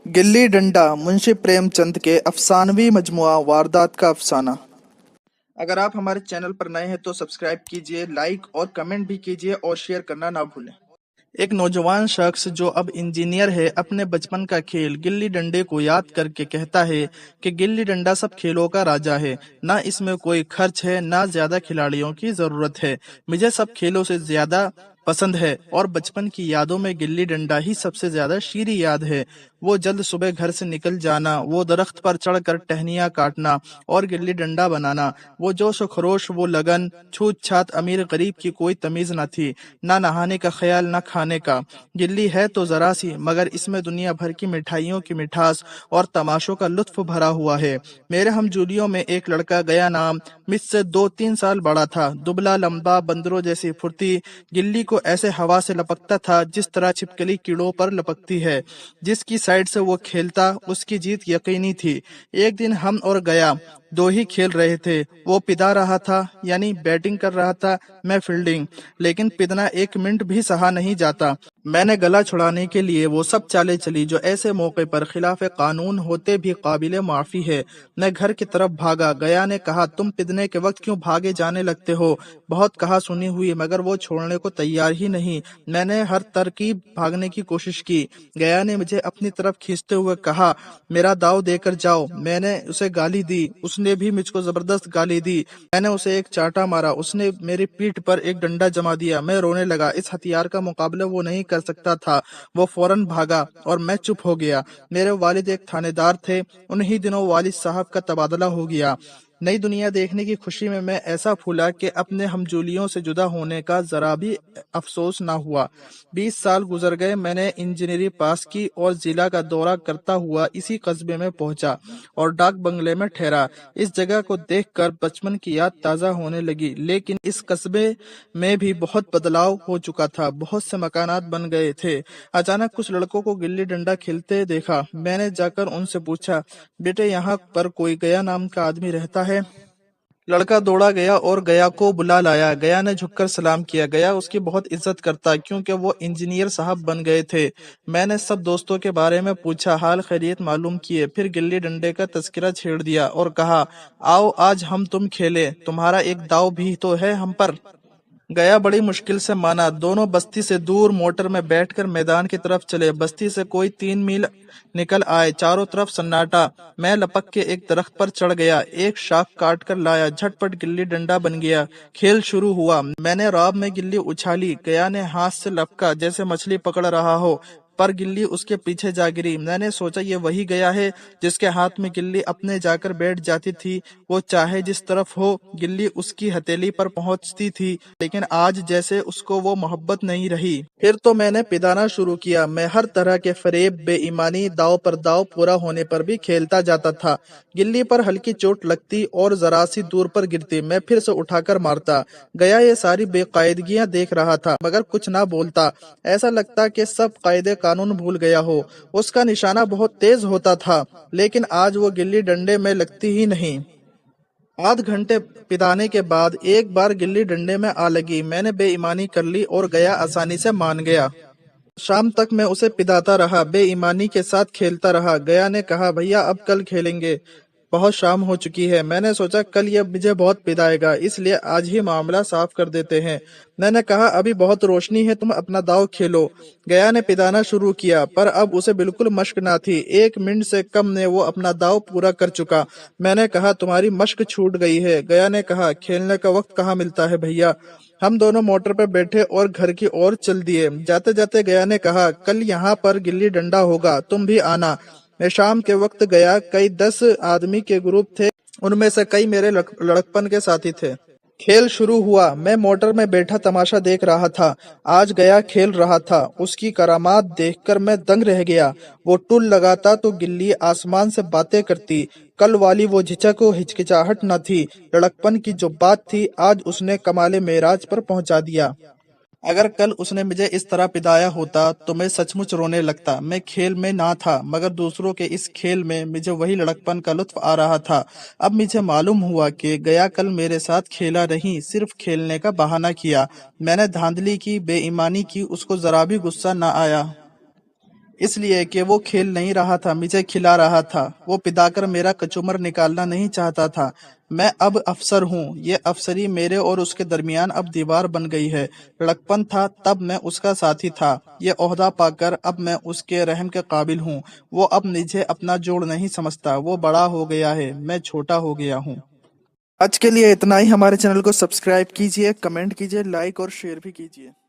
गिल्ली डंडा मुंशी प्रेमचंद के अफसानवी मजमुआ वारदात का अफसाना। अगर आप हमारे चैनल पर नए हैं तो सब्सक्राइब कीजिए, लाइक और कमेंट भी कीजिए और शेयर करना ना भूलें। एक नौजवान शख्स जो अब इंजीनियर है अपने बचपन का खेल गिल्ली डंडे को याद करके कहता है कि गिल्ली डंडा सब खेलों का राजा है। ना इसमें कोई खर्च है, ना ज्यादा खिलाड़ियों की जरूरत है। मुझे सब खेलों से ज्यादा पसंद है और बचपन की यादों में गिल्ली डंडा ही सबसे ज्यादा शीरी याद है। वो जल्द सुबह घर से निकल जाना, वो दरख्त पर चढ़कर टहनियां काटना और गिल्ली डंडा बनाना, वो जोश व खरोश, वो लगन। छूत छात अमीर गरीब की कोई तमीज न थी, ना नहाने का ख्याल न खाने का। गिल्ली है तो जरा सी, मगर इसमें दुनिया भर की मिठाइयों की मिठास और तमाशों का लुत्फ भरा हुआ है। मेरे हमजूलियों में एक लड़का गया नाम मुझसे 2-3 साल बड़ा था। दुबला लंबा, बंदरों जैसी फुर्ती, गिल्ली को ऐसे हवा से लपकता था जिस तरह छिपकली कीड़ों पर लपकती है। जिसकी साइड से वो खेलता उसकी जीत यकीनी थी। एक दिन हम और गया दो ही खेल रहे थे। वो पिदा रहा था, यानी बैटिंग कर रहा था, मैं फील्डिंग। लेकिन पिदना 1 मिनट भी सहा नहीं जाता। मैंने गला छुड़ाने के लिए वो सब चालें चली जो ऐसे मौके पर खिलाफ कानून होते भी काबिले माफी है। मैं घर की तरफ भागा। गया ने कहा, तुम पिदने के वक्त क्यों भागे जाने लगते हो? बहुत कहा सुनी हुई, मगर वो छोड़ने को तैयार ही नहीं। मैंने हर तरकीब भागने की कोशिश की। गया ने मुझे अपनी तरफ खींचते हुए कहा, मेरा दाव देकर जाओ। मैंने उसे गाली दी, उसने भी मुझको जबरदस्त गाली दी। मैंने उसे एक चांटा मारा, उसने मेरी पीठ पर एक डंडा जमा दिया। मैं रोने लगा। इस हथियार का मुकाबला वो नहीं कर सकता था। वो फौरन भागा और मैं चुप हो गया। मेरे वालिद एक थानेदार थे। उन्हीं दिनों वालिद साहब का तबादला हो गया। नई दुनिया देखने की खुशी में मैं ऐसा फूला कि अपने हमजोलियों से जुदा होने का जरा भी अफसोस ना हुआ। 20 साल गुजर गए। मैंने इंजीनियरिंग पास की और जिला का दौरा करता हुआ इसी कस्बे में पहुंचा और डाक बंगले में ठहरा। इस जगह को देखकर बचपन की याद ताजा होने लगी। लेकिन इस कस्बे में भी बहुत बदलाव हो चुका था। बहुत से मकानात बन गए थे। अचानक कुछ लड़कों को गिल्ली डंडा खेलते देखा। मैंने जाकर उनसे पूछा, बेटे यहाँ पर कोई गया नाम का आदमी रहता है? लड़का दौड़ा गया और गया को बुला लाया। गया ने झुककर सलाम किया। गया उसकी बहुत इज्जत करता क्योंकि वो इंजीनियर साहब बन गए थे। मैंने सब दोस्तों के बारे में पूछा, हाल खैरियत मालूम किए, फिर गिल्ली डंडे का तस्करा छेड़ दिया और कहा, आओ आज हम तुम खेले, तुम्हारा एक दाव भी तो है हम पर। गया बड़ी मुश्किल से माना। दोनों बस्ती से दूर मोटर में बैठकर मैदान की तरफ चले। बस्ती से कोई 3 मील निकल आए। चारों तरफ सन्नाटा। मैं लपक के एक दरख्त पर चढ़ गया, एक शाख काट कर लाया। झटपट गिल्ली डंडा बन गया। खेल शुरू हुआ। मैंने रॉब में गिल्ली उछाली। गया ने हाथ से लपका जैसे मछली पकड़ रहा हो, पर गिल्ली उसके पीछे जा गिरी। मैंने सोचा ये वही गया है जिसके हाथ में गिल्ली अपने जाकर बैठ जाती थी। वो चाहे जिस तरफ हो, गिल्ली उसकी हथेली पर पहुंचती थी। लेकिन आज जैसे उसको वो मोहब्बत नहीं रही। फिर तो मैंने पिदाना शुरू किया। मैं हर तरह के फरेब, बेईमानी, दाव पर दाव पूरा होने पर भी खेलता जाता था। गिल्ली पर हल्की चोट लगती और जरा सी दूर पर गिरती, मैं फिर से उठाकर मारता। गया ये सारी बेकायदगियां देख रहा था, मगर कुछ ना बोलता। ऐसा लगता कि सब कायदे कानून भूल गया हो। उसका निशाना बहुत तेज होता था, लेकिन आज वो गिल्ली डंडे में लगती ही नहीं। आध घंटे पिदाने के बाद एक बार गिल्ली डंडे में आ लगी। मैंने बेईमानी कर ली और गया आसानी से मान गया। शाम तक मैं उसे पिदाता रहा, बेईमानी के साथ खेलता रहा। गया ने कहा, भैया अब कल खेलेंगे, बहुत शाम हो चुकी है। मैंने सोचा कल ये मुझे बहुत पिदाएगा, इसलिए आज ही मामला साफ कर देते हैं। मैंने कहा, अभी बहुत रोशनी है, तुम अपना दाव खेलो। गया ने पिदाना शुरू किया, पर अब उसे बिल्कुल मश्क ना थी। 1 मिनट से कम में वो अपना दाव पूरा कर चुका। मैंने कहा, तुम्हारी मश्क छूट गई है। गया ने कहा, खेलने का वक्त कहाँ मिलता है भैया। हम दोनों मोटर पर बैठे और घर की ओर चल दिए। जाते जाते गया ने कहा, कल यहाँ पर गिल्ली डंडा होगा, तुम भी आना। मैं शाम के वक्त गया। कई 10 आदमी के ग्रुप थे, उनमें से कई मेरे लड़कपन के साथी थे। खेल शुरू हुआ। मैं मोटर में बैठा तमाशा देख रहा था। आज गया खेल रहा था। उसकी करामात देखकर मैं दंग रह गया। वो टुल लगाता तो गिल्ली आसमान से बातें करती। कल वाली वो झिझक व हिचकिचाहट न थी। लड़कपन की जो बात थी, आज उसने कमाले मेराज पर पहुंचा दिया। अगर कल उसने मुझे इस तरह पिदाया होता तो मैं सचमुच रोने लगता। मैं खेल में ना था, मगर दूसरों के इस खेल में मुझे वही लड़कपन का लुत्फ आ रहा था। अब मुझे मालूम हुआ कि गया कल मेरे साथ खेला नहीं, सिर्फ खेलने का बहाना किया। मैंने धांधली की, बेईमानी की, उसको जरा भी गुस्सा ना आया। اس لیے کہ وہ کھیل نہیں رہا تھا، مجھے کھلا رہا تھا۔ وہ پدا کر میرا کچومر نکالنا نہیں چاہتا تھا۔ میں اب افسر ہوں۔ یہ افسری میرے اور اس کے درمیان اب دیوار بن گئی ہے۔ لڑکپن تھا تب میں اس کا ساتھی تھا۔ یہ عہدہ پا کر اب میں اس کے رحم کے قابل ہوں۔ وہ اب مجھے اپنا جوڑ نہیں سمجھتا۔ وہ بڑا ہو گیا ہے، میں چھوٹا ہو گیا ہوں۔ آج کے لیے اتنا ہی۔ ہمارے چینل کو سبسکرائب کیجئے، کمنٹ کیجئے، لائک اور شیئر بھی کیجئے۔